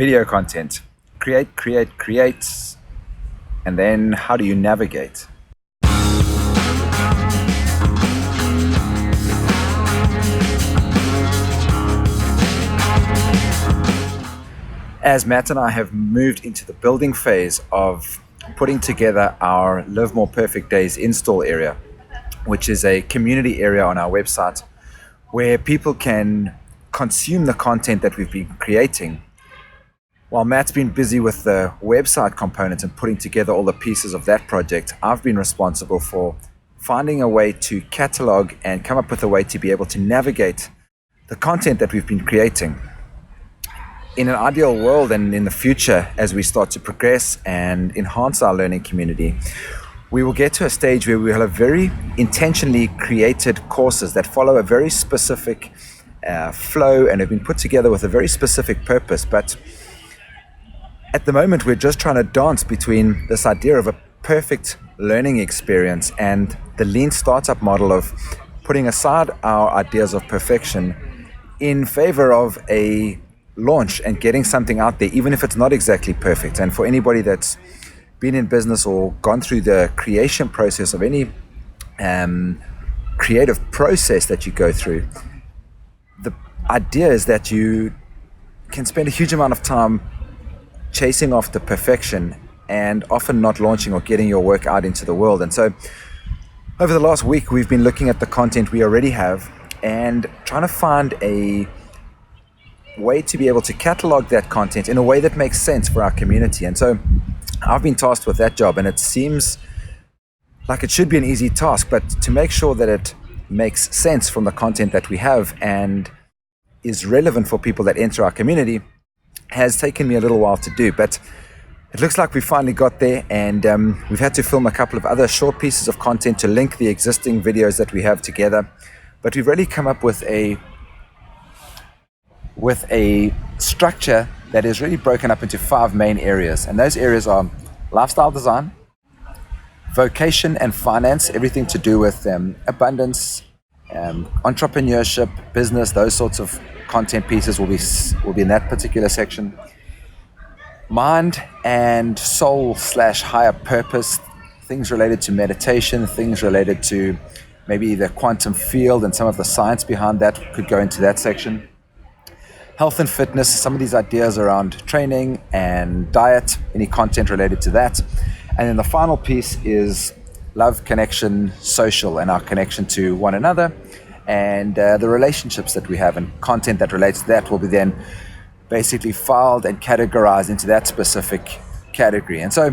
Video content. Create, and then how do you navigate? As Matt and I have moved into the building phase of putting together our Live More Perfect Days install area, which is a community area on our website where people can consume the content that we've been creating. While Matt's been busy with the website component and putting together all the pieces of that project, I've been responsible for finding a way to catalog and come up with a way to be able to navigate the content that we've been creating. In an ideal world and in the future, as we start to progress and enhance our learning community, we will get to a stage where we will have very intentionally created courses that follow a very specific flow and have been put together with a very specific purpose. But at the moment, we're just trying to dance between this idea of a perfect learning experience and the lean startup model of putting aside our ideas of perfection in favor of a launch and getting something out there, even if it's not exactly perfect. And for anybody that's been in business or gone through the creation process of any creative process that you go through, the idea is that you can spend a huge amount of time chasing after perfection and often not launching or getting your work out into the world. And so over the last week, we've been looking at the content we already have and trying to find a way to be able to catalog that content in a way that makes sense for our community. And so I've been tasked with that job, and it seems like it should be an easy task, but to make sure that it makes sense from the content that we have and is relevant for people that enter our community has taken me a little while to do. But it looks like we finally got there, and we've had to film a couple of other short pieces of content to link the existing videos that we have together. But we've really come up with a structure that is really broken up into 5 main areas. And those areas are lifestyle design, vocation and finance, everything to do with abundance, entrepreneurship, business, those sorts of content pieces will be in that particular section. Mind and soul / higher purpose, things related to meditation, things related to maybe the quantum field and some of the science behind that could go into that section. Health and fitness, some of these ideas around training and diet, any content related to that. And then the final piece is love, connection, social, and our connection to one another, and the relationships that we have, and content that relates to that will be then basically filed and categorized into that specific category. And so,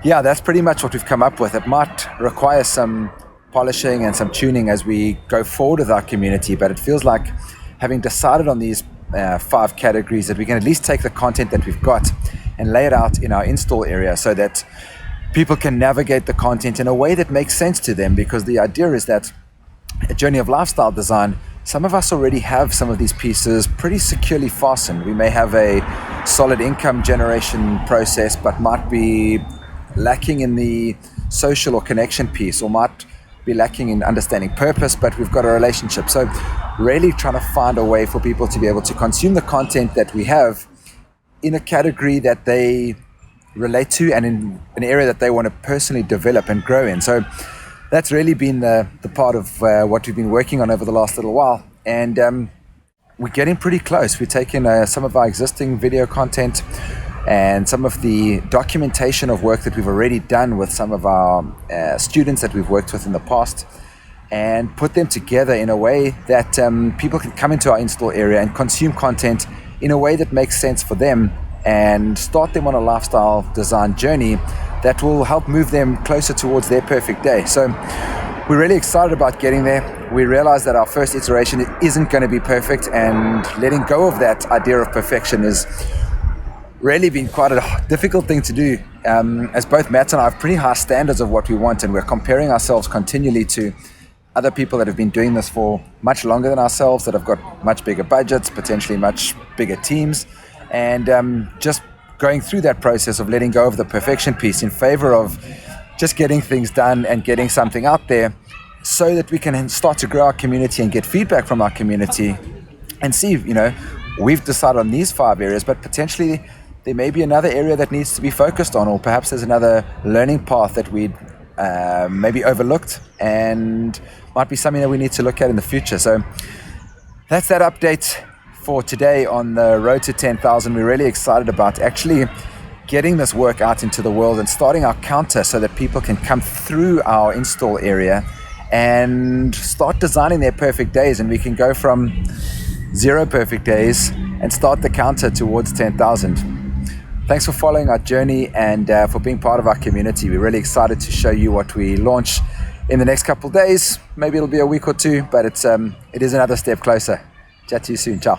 yeah, that's pretty much what we've come up with. It might require some polishing and some tuning as we go forward with our community, but it feels like having decided on these 5 categories that we can at least take the content that we've got and lay it out in our install area so that people can navigate the content in a way that makes sense to them. Because the idea is that a journey of lifestyle design, some of us already have some of these pieces pretty securely fastened. We may have a solid income generation process, but might be lacking in the social or connection piece, or might be lacking in understanding purpose, but we've got a relationship. So really trying to find a way for people to be able to consume the content that we have in a category that they relate to and in an area that they want to personally develop and grow in. So that's really been the part of what we've been working on over the last little while. And we're getting pretty close. We're taking some of our existing video content and some of the documentation of work that we've already done with some of our students that we've worked with in the past, and put them together in a way that people can come into our install area and consume content in a way that makes sense for them and start them on a lifestyle design journey that will help move them closer towards their perfect day. So we're really excited about getting there. We realize that our first iteration isn't going to be perfect, and letting go of that idea of perfection is really been quite a difficult thing to do, as both Matt and I have pretty high standards of what we want, and we're comparing ourselves continually to other people that have been doing this for much longer than ourselves, that have got much bigger budgets, potentially much bigger teams, and just going through that process of letting go of the perfection piece in favor of just getting things done and getting something out there so that we can start to grow our community and get feedback from our community and see, we've decided on these 5 areas, but potentially there may be another area that needs to be focused on, or perhaps there's another learning path that we'd maybe overlooked and might be something that we need to look at in the future. So that's that update for today on the road to 10,000. We're really excited about actually getting this work out into the world and starting our counter so that people can come through our install area and start designing their perfect days, and we can go from 0 perfect days and start the counter towards 10,000. Thanks for following our journey and for being part of our community. We're really excited to show you what we launch in the next couple of days. Maybe it'll be a week or two, but it is another step closer. Chat to you soon. Ciao.